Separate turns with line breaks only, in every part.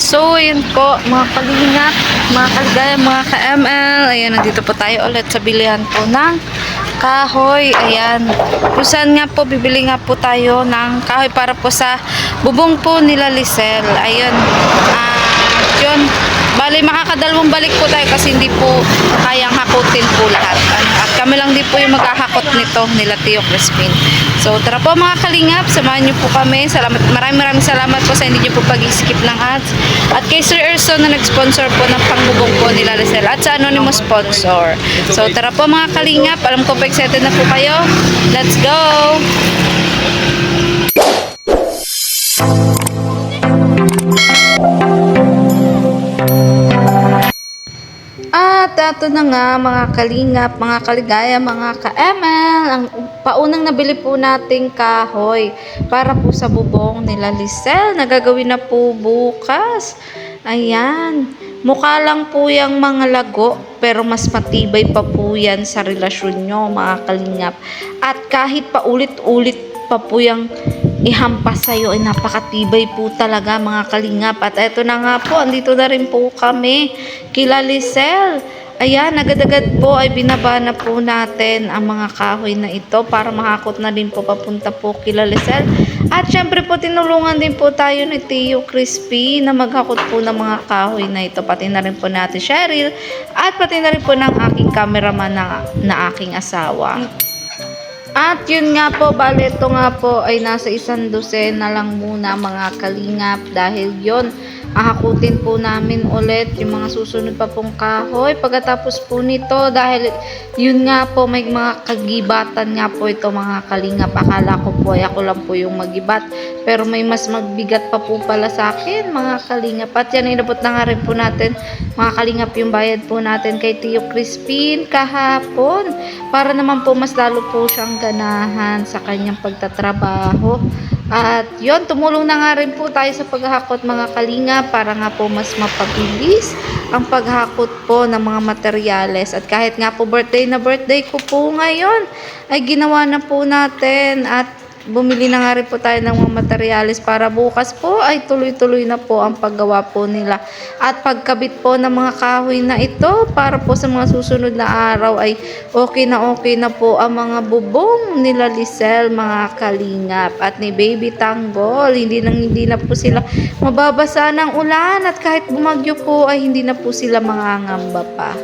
So, yun po, mga kalingap, mga kaligaya, mga ka-ML. Ayan, nandito po tayo ulit sa bilihan po ng kahoy. Ayan. Kung saan nga po, bibili nga po tayo ng kahoy para po sa bubong po nila Lisel. Ayun. Yun. Bali, makakadalawang balik po tayo kasi hindi po kayang hakutin po lahat. At kami lang din po yung maghahakot nito nila Tio Crispin. So, tara po mga kalingap, samahan niyo po kami. Maraming salamat po sa hindi niyo po pag-skip ng ads. At kay Sir Erson na nag-sponsor po ng pangbubong po nila Lisel at sa anonymous sponsor. So, tara po mga kalingap, alam ko pa excited na po kayo. Let's go! At ito na nga mga kalingap, mga kaligaya, mga ka-ML, ang paunang nabili po nating kahoy para po sa bubong nila Lisel na gagawin na po bukas. Ayan, mukha lang po yung mga lago pero mas matibay pa po yan sa relasyon nyo mga kalingap. At kahit pa ulit-ulit pa po yung ihampas sa'yo ay napakatibay po talaga mga kalingap. At eto na nga po, andito na rin po kami kila Lisel. Ayan, agad-agad po ay binaba na po natin ang mga kahoy na ito para mahakot na din po papunta po kila Lisel. At syempre po tinulungan din po tayo ni Tio Crispy na maghakot po ng mga kahoy na ito. Pati na rin po natin Cheryl at pati na rin po ng aking cameraman na aking asawa. At yun nga po, bale ito nga po ay nasa 100 na lang muna mga kalingap dahil yon hahakutin po namin ulit yung mga susunod pa pong kahoy pagkatapos po nito dahil yun nga po may mga kagibatan nga po ito mga kalingap. Akala ko po ay ako lang po yung magibat pero may mas magbigat pa po pala sa akin mga kalingap. At yan inabot na nga rin po natin mga kalingap yung bayad po natin kay Tio Crispin kahapon para naman po mas lalo po siyang ganahan sa kanyang pagtatrabaho. At yon, tumulong na nga rin po tayo sa paghahakot mga kalinga para nga po mas mapabilis ang paghakot po ng mga materyales. At kahit nga po birthday ko po ngayon ay ginawa na po natin at bumili na nga rin po tayo ng mga materyales para bukas po ay tuloy-tuloy na po ang paggawa po nila. At pagkabit po ng mga kahoy na ito para po sa mga susunod na araw ay okay na po ang mga bubong nila Lisel mga kalingap at ni Baby Tanggol. Hindi na po sila mababasa ng ulan at kahit bumagyo po ay hindi na po sila mangangamba pa.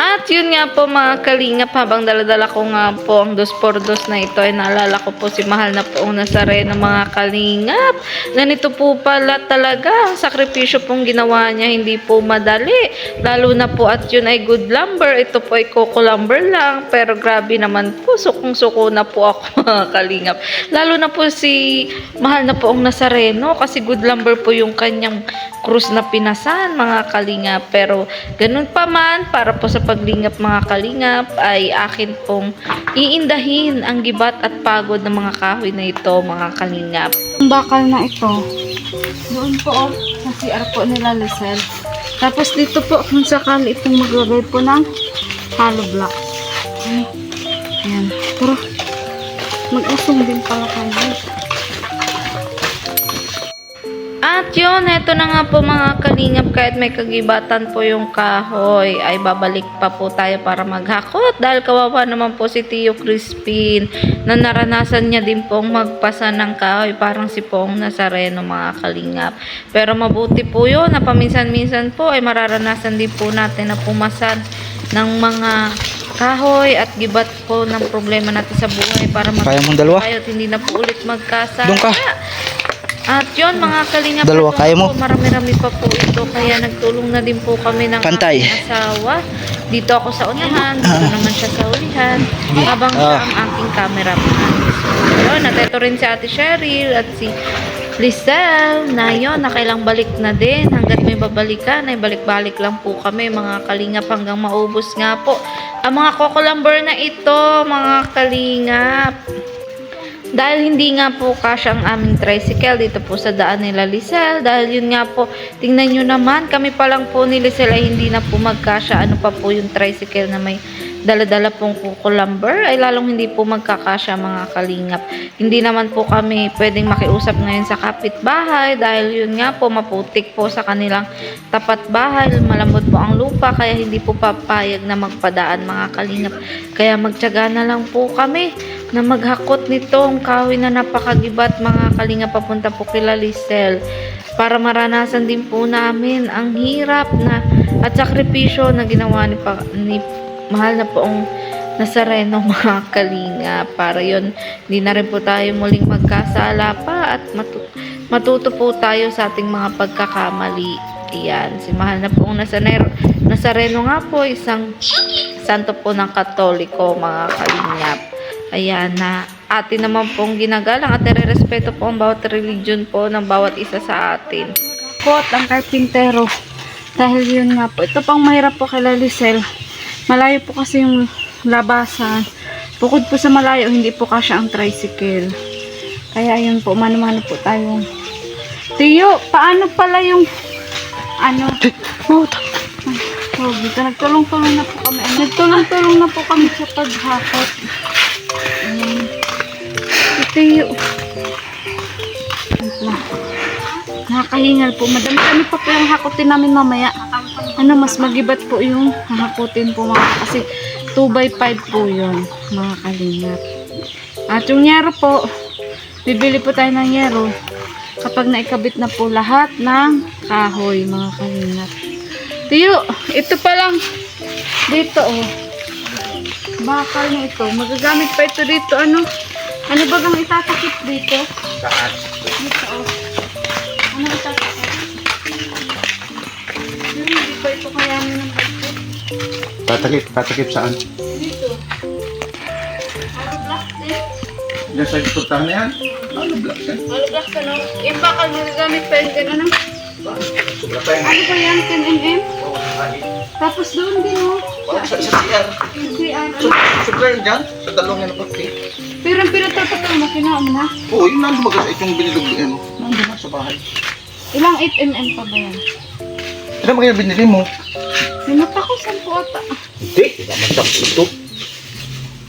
At yun nga po mga kalingap, habang daladala ko nga po ang 2x2 na ito ay naalala ko po si mahal na poong Nazareno mga kalingap. Ganito po pala talaga ang sakripisyo pong ginawa niya, hindi po madali. Lalo na po at yun ay good lumber, ito po ay coco lumber lang pero grabe naman po, sukong-suko na po ako mga kalingap. Lalo na po si mahal na poong Nazareno kasi good lumber po yung kanyang krus na pinasan mga kalingap. Pero ganun pa man, para po sa paglingap mga kalingap ay akin pong iindahin ang gibat at pagod ng mga kahoy na ito mga kalingap. Ang bakal na ito doon po sa CR po nila Lisel. Tapos dito po kung sakali itong maglagay po ng hollow block. Ayan, pero mag-usong din pala kayo. At yun, eto na nga po mga kalingap, kahit may kagibatan po yung kahoy ay babalik pa po tayo para maghakot dahil kawawa naman po si Tio Crispin na naranasan niya din pong magpasa ng kahoy parang si Poong Nazareno mga kalingap. Pero mabuti po yun na paminsan-minsan po ay mararanasan din po natin na pumasan ng mga kahoy at gibat po ng problema natin sa buhay para tayo at hindi na po ulit magkasaya. At yun mga kalingap,
dalawa kaya mo?
Marami-rami pa po ito kaya nagtulong na din po kami ng aking asawa. Dito ako sa unahan, dito naman siya sa ulihan habang siya ang aking cameraman. So yun, at ito rin si Ate Cheryl at si Lisel na yun, nakailang balik na din. Hanggat may babalikan ay balik-balik lang po kami mga kalingap hanggang maubos nga po ang mga coco lumber na ito mga kalingap. Dahil hindi nga po kasya ang aming tricycle dito po sa daan nila Lisel. Dahil yun nga po, tingnan nyo naman, kami pa lang po ni Lisel ay hindi na po magkasya. Ano pa po yung tricycle na may dala-dala pong kukulamber ay lalong hindi po magkakasya mga kalingap. Hindi naman po kami pwedeng makiusap ngayon sa kapitbahay dahil yun nga po maputik po sa kanilang tapat bahay, malambot po ang lupa kaya hindi po papayag na magpadaan mga kalingap. Kaya magtiyaga na lang po kami na maghakot nitong kahoy na napakagibat mga kalingap papunta po kila Lisel para maranasan din po namin ang hirap na at sakripisyo na ginawa ni mahal na poong Nazareno mga kalinga. Para yon hindi na rin po tayo muling magkasala pa at matuto po tayo sa ating mga pagkakamali. Iyan, si mahal na poong Nazareno nga po isang santo po ng Katoliko mga kalingap. Ayan na atin naman pong ginagalang at nire-respeto po ang bawat religion po ng bawat isa sa atin. Kot ang karpintero. Dahil yun nga po, ito pang mahirap po kay Lisel. Malayo po kasi yung labasan. Bukod po sa malayo, hindi po kasya ang tricycle. Kaya yun po, mano-mano po tayo. Tiyo, paano pala yung dito nagtulong-tulong na po kami. Nagtulong-tulong na po kami sa paghakot. Tiyo. Nakakahingal po. Madami-dami pa po yung hakutin namin mamaya. Mas magibat po yung hakutin po mga kasi 2x5 po yun mga kalingap. At yung yero po, bibili po tayo ng yero kapag naikabit na po lahat ng kahoy mga kalingap. Tiyo, ito pa lang dito bakal na ito. Magagamit pa ito dito. Ano ba gang itatakip dito?
Saan?
Dito ano itatakip? Hindi pa ito kayanin ng budget.
Tatakip saan?
Dito. Hollow blocks din.
Diyan sa iturtahan na yan? Hollow blocks yan.
Hollow blocks ano? Yung bakal magagamit pa yun ano?
Sobra pa yan.
Ano ba yan? 10mm?
Oo, sakahin.
Tapos doon din
Sa CR.
CR.
Sobra yan dyan? Sa dalawang yan ako.
Pero ang pinatapat mo, kinaan mo na?
Oo, yun nandun mag-asa itong binilog yan. Nandun na sa bahay.
Ilang 8mm pa ba yan?
Ano ba kaya binili mo?
Sinata ko 10 ata.
Hindi, hindi naman sa ito.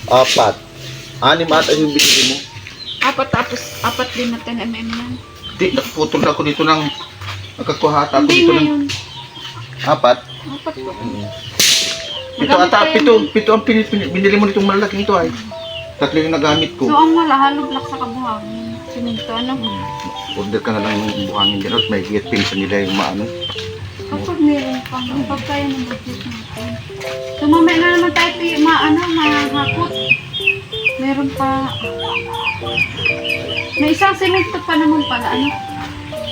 4. 6 ata yung binili mo.
Apat din na 10mm yan.
Hindi, nakaputol na ako dito ng nagkakuha ata ako
Hindi
dito ng
ngayon.
4.
Apat po.
Pito ata, pito ang binili mo nitong malaking ito ay. 3 yung nagamit ko.
So ang wala, hollow block sa kabuhangin. Siminto, ano?
Order ka na lang ng buhangin din at may higit pinsan nila yung maano.
Kapag meron pa, kapag kaya ng budget natin. So mamaya na naman tayo mahakot. Meron pa. May isang siminto pa naman pala, ano?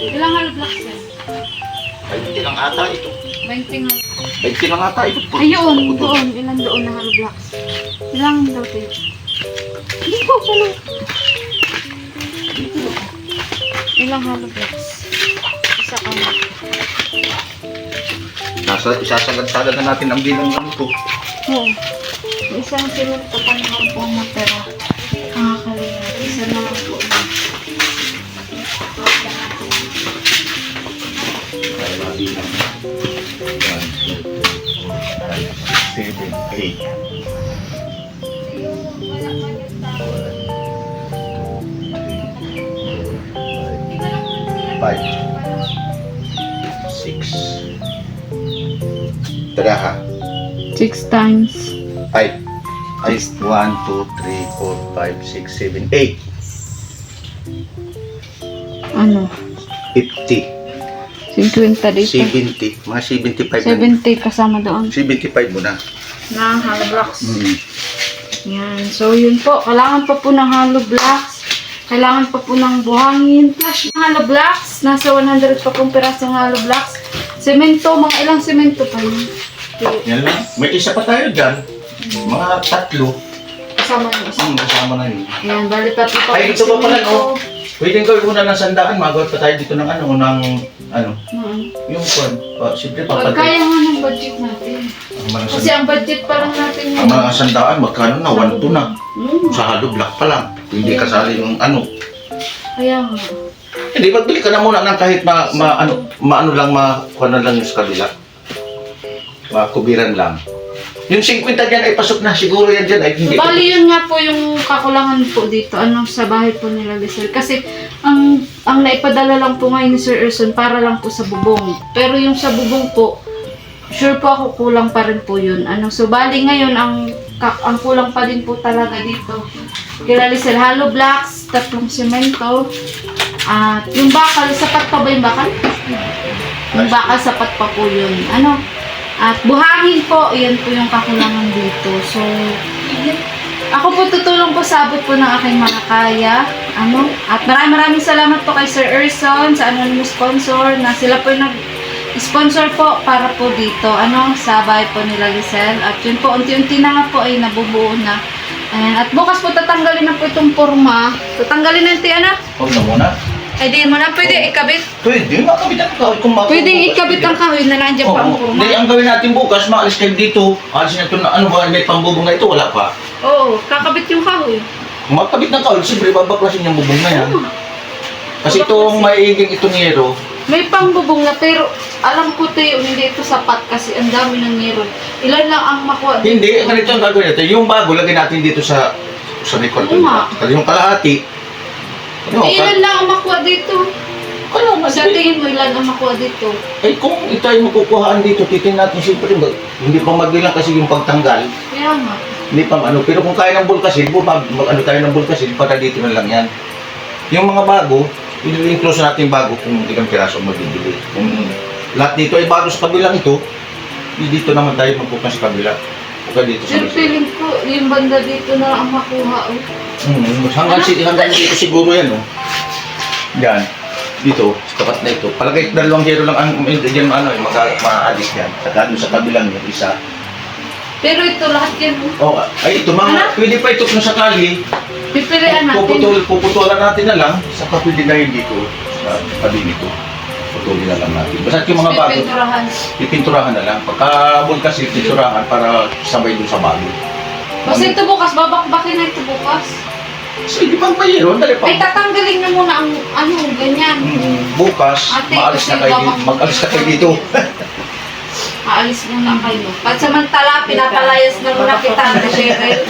Ilang hollow blocks yan?
20 lang ata ito.
20 nga.
20 lang ata ito.
Ayun, doon. Ilan doon na hollow blocks? Ilang daw tayo? Hindi ko pala. Ilang hollow blocks? Isa ka na.
Isasagad-sagad na natin ang bilang ng ito.
Oo. Isang siminto pa naman po matera. Nakakalingat. Isa na lang po.
Seven, eight. 5 6 Tara ha.
6 times.
5 ay 1, 2, 3, 4, 5, 6, 7, 8
Ano?
50
50 dito.
70 mga 75
70 kasama doon.
75 mo na.
Na hollow blocks. Yan. So, yun po. Kailangan pa po ng hollow blocks. Kailangan pa po ng buhangin. Plus, hollow blocks. Nasa 100 pa pong pirasong hollow blocks. Semento. Mga ilang semento pa yun.
Yan lang. May isa pa tayo dyan. Mga 3.
Kasama yung isa.
Kasama na yun.
Yan. Bali 3 pa
Ay, ito pa pala, no? Pwedeng gawin muna ng sandaan. Magawin pa tayo dito ng yung kwan. Siyempre,
Pag kaya nga ng budget natin. Kasi ang budget pa lang natin
ang mga sandaan, magkano na? 1, 2 na. Sa hollow block pa lang. Hindi kasali yung
Kaya nga.
Hindi, magbili ka na muna ng kahit maano lang, makuha na lang yung sa kabila. Makubiran lang. Yung 50 dyan ay pasok na. Siguro yan dyan ay hindi.
Bali, yun nga po yung kakulangan po dito, sa bahay po nila Lisel. Kasi, ang naipadala lang po ngayon ni Sir Erson para lang po sa bubong. Pero yung sa bubong po, sure po ako kulang pa rin po yun. So, bali ngayon, ang kulang pa din po talaga dito. Kila Lisel, hollow blocks, 3 semento. At yung bakal, sapat pa ba yung bakal? Yung bakal, sapat pa po yun. At buhangin po, yan po yung kakulangan dito. So, ako po tutulong po sa abot po ng aking mga kaya. At maraming salamat po kay Sir Erson sa anonymous sponsor na sila po yung nag-sponsor po para po dito, sa bahay po nila Lisel. At yun po, unti-unti na nga po ay nabubuo na. Ayan. At bukas po tatanggalin na po itong forma. Tatanggalin na ito,
Huwag na muna.
Ay, di mo na pwede ikabit.
Pwede, makabit ang kahoy. Kung
Pwede ikabit ang kahoy na nandiyan pa ang forma.
Hindi, ang gawin natin bukas, maalis kayo dito. Alisin natin na may pambubong na ito, wala pa.
Oo, kakabit yung kahoy.
Makabit ng kahoy, siyempre babaklasin yung bubong na yan. Kasi itong maiging itong yero,
May pangbubong na pero alam ko tayo hindi ito sapat kasi ang dami ng niro. Ilan lang ang makuha dito?
hindi, ganito ang gagawin natin. Yung bago, lagay natin dito sa record.
Oo nga.
Yung kalahati.
Ilan lang ang makuha dito?
Kaya nga,
Sa tingin mo ilan ang makuha dito?
eh kung ito ay makukuhaan dito, titingnan natin siyempre, hindi pa magbilang kasi yung pagtanggal.
Kaya nga.
Hindi pa pero kung kaya ng bulkasin, mag-ano tayo ng bulkasin, para dito na lang yan. Yung mga bago, i-close natin bago kung ilang piraso magbibili. Kung lahat dito ay bago sa kabilang ito, dito naman tayo magpupunta sa kabila. O dito sa
Pero feeling ko yung banda dito na ang makuha.
hanggang dito siguro yan, oh. Yan. Dito, sa tapat na ito. Palagay 2 zero lang ang dyan ma-addict yan. Saka sa kabilang yung isa.
Pero ito lahat yan.
Oh, ay ito mga, pwede pa ito kung sakali.
Pipilian natin.
Puputulan natin na lang sa kapili na yun dito sa tabi nito. Putulin na lang natin. Basta yung mga bago,
Pipinturahan.
pipinturahan na lang. Pagka kasi pinturahan para sabay dun sa bago.
Kasi ito bukas, babakbakin na ito bukas.
Sige pang payero, dali pa.
Ay, tatanggalin na muna ang ganyan.
Bukas,
Ate,
maalis na
kasi
kayo
baka-
dito. Mag-alis na kayo dito.
Aalis muna kayo. At samantala, pinapalayas na muna kita, Ate Cheryl.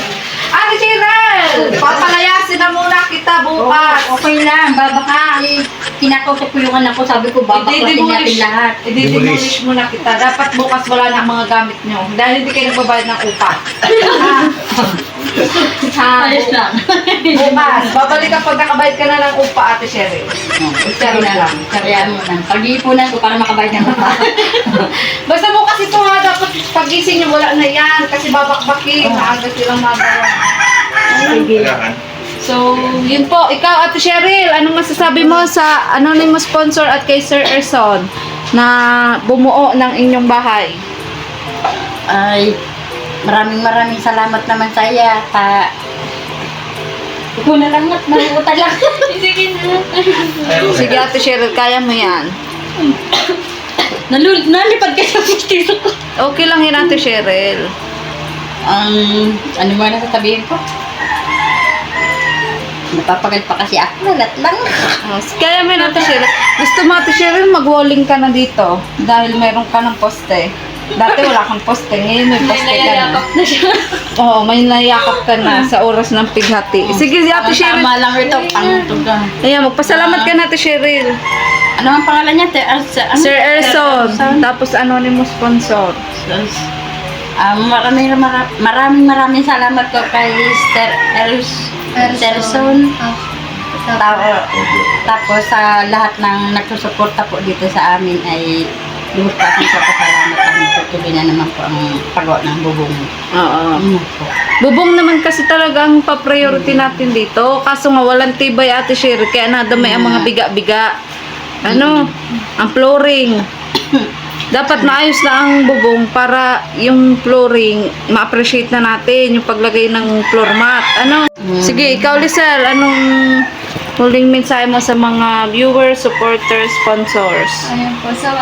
Ate Cheryl! Papalayasin na muna kita bukas.
Okay lang, baka kinakausap ko yung anak ko, sabi ko babaklasin natin lahat.
I-demolish muna kita. Dapat bukas wala na ang mga gamit nyo. Dahil hindi kayo nagbabayad ng upa.
Ayos lang.
Bukas. Babalik ka pag nakabayad ka na ng upa, Ate Cheryl.
Sabi na lang, sabihan mo na. Pag-iipunan ko para makabayad ng upa.
Basta bukas ito ha, dapat pagising nyo wala na yan. Kasi babakbakin. Maaga silang magawa.
Sige.
Kailangan.
So, yun po. Ikaw, Ate Cheryl, anong masasabi mo sa anonymous sponsor at kay Sir Erson na bumuo ng inyong bahay?
Ay, maraming salamat naman sa iya. Ikaw na lang at maluutag lang. Sige na.
Sige, Ate Cheryl, kaya mo yan.
Nalipad ka sa pistilo ko.
Okay lang yun, Ate Cheryl.
Ano mo na sasabihin ko? Napapagad pa kasi ako, lalat lang.
Kaya mo yun, Ate Cheryl. Gusto mo, Ate Cheryl, mag-walling ka na dito dahil meron ka ng poste. Dati wala kang poste, ngayon may poste ka na.
na siya.
Oo, may nayakap ka na sa oras ng pighati. Sige, Ate Cheryl.
Tama lang ito, pangtugan.
Ayan, magpasalamat ka na, Ate Cheryl.
Ano ang pangalan niya?
Sir Erson. Tapos anonymous sponsor.
Maraming salamat ko kay Sir Erson. Tapos sa lahat ng nagsusuporta po dito sa amin ay luhod pa akong papasalamat kami. Tutuloy na naman po ang pagawa ng bubong.
Oo.
Ano po.
Bubong naman kasi talagang pa-priority natin dito. Kaso nga walang tibay, Ate Cheryl, kaya nadamay ang mga biga-biga. Ang flooring. Dapat maayos na ang bubong para yung flooring ma-appreciate na natin yung paglagay ng floor mat. Sige, ikaw Lisel, anong huling mensahe mo sa mga viewers, supporters, sponsors?
Ayun po, sa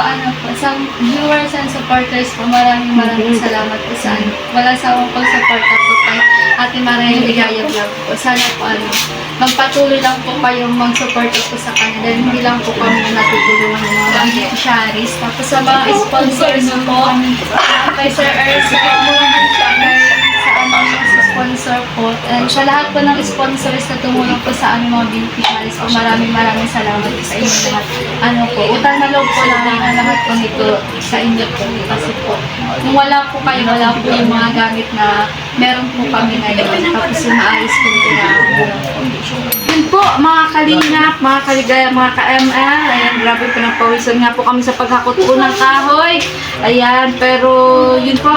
viewers and supporters po, maraming salamat po sa walang sawang pagsuporta po kay Ate Maria Ligaya Vlog po. Sana po magpatuloy lang po kayong mag-support po sa kanya dahil hindi lang po kami natutulungan ng mga beneficiaries. Tapos sa mga sponsors po, kay Sir Ersa, sa sponsor po. And sa lahat po ng sponsors na tumulong po sa aming mga beneficiaries po, maraming salamat po sa inyo lahat. Ano po, utang na loob po namin ang lahat po nito sa inyo po. Kasi po, kung wala po kayo, wala po yung mga gamit na meron po kami ngayon. Tapos yung maayos po
Yun po, mga kalingap, mga kaligaya, mga ka-ML. Ayan, grabe pinagpawisan nga po kami sa paghakot po ng kahoy. Ayan, pero yun po,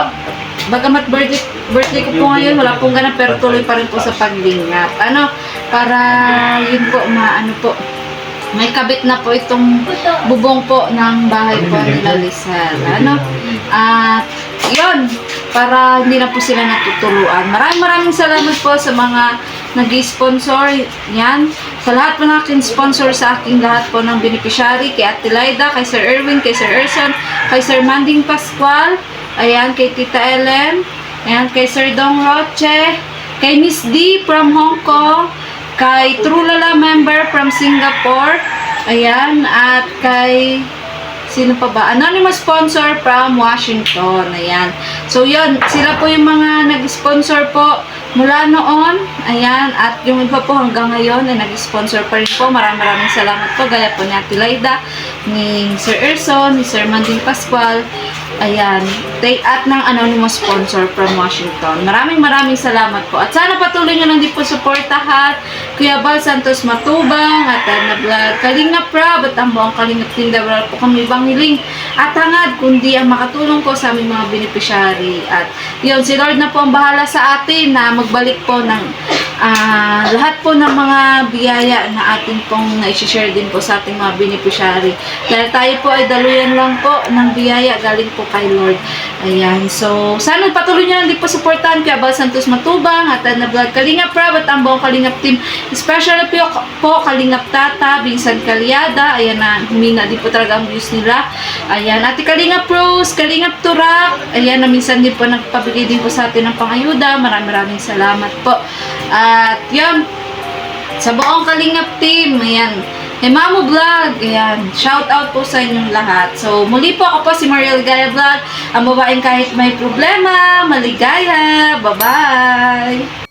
bagamat birthday ko po ngayon, wala pong ganap, pero tuloy pa rin po sa paglingap. Ano, para yun po, maano po, may kabit na po itong bubong po ng bahay po nila Lisel. Ano? At yun, para hindi na po sila natutuluan. Maraming salamat po sa mga nag-sponsor. Yan. Sa lahat po na sponsor sa aking lahat po ng beneficiary. Kay Ate Laida, kay Sir Erwin, kay Sir Erson, kay Sir Manding Pascual. Ayan, kay Tita Ellen. Ayan, kay Sir Dong Roche. Kay Miss D from Hong Kong. Kay Trulala member from Singapore. Ayan, at kay sino pa ba? Anonymous sponsor from Washington. Ayan. So, yun. Sila po yung mga nag-sponsor po mula noon. Ayan. At yung iba po hanggang ngayon ay nag-sponsor pa rin po. Maraming salamat po. Gaya po ni Ate Laida, ni Sir Erson, ni Sir Manding Pascual. Ayan. At ng anonymous sponsor from Washington. Maraming salamat po. At sana patuloy nyo lang din po supportahan Kuya Bal Santos Matubang at na vlog Kalingap Rob at ang buong Kalingap team. Wala po kami ibang hiling at hangad kundi ang makatulong ko sa aming mga beneficiary. At yun, si Lord na po ang bahala sa atin na magbalik po ng lahat po ng mga biyaya na atin pong na-share din po sa ating mga beneficiary. Dahil tayo po ay daluyan lang po ng biyaya galing po kay Lord. Ayan. So, sana patuloy nyo lang din po supportan kay Abel Santos Matubang at na vlog Kalingap Rob at ang buong Kalingap team. Especially po Kalingap Tata, Vincent Calyada. Ayan na, humina din po talaga ang views nila. Ayan. At Kalingap Rose, Kalingap Turak. Ayan na, minsan din po nagpabigay din po sa atin ng pangayuda. Maraming salamat po. At yun, sa buong Kalingap team, ayan, kay Mamo Vlog, ayan, shout out po sa inyong lahat. So, muli po ako po si Mariel Gaya Vlog, ang babaeng kahit may problema, maligaya. Bye-bye!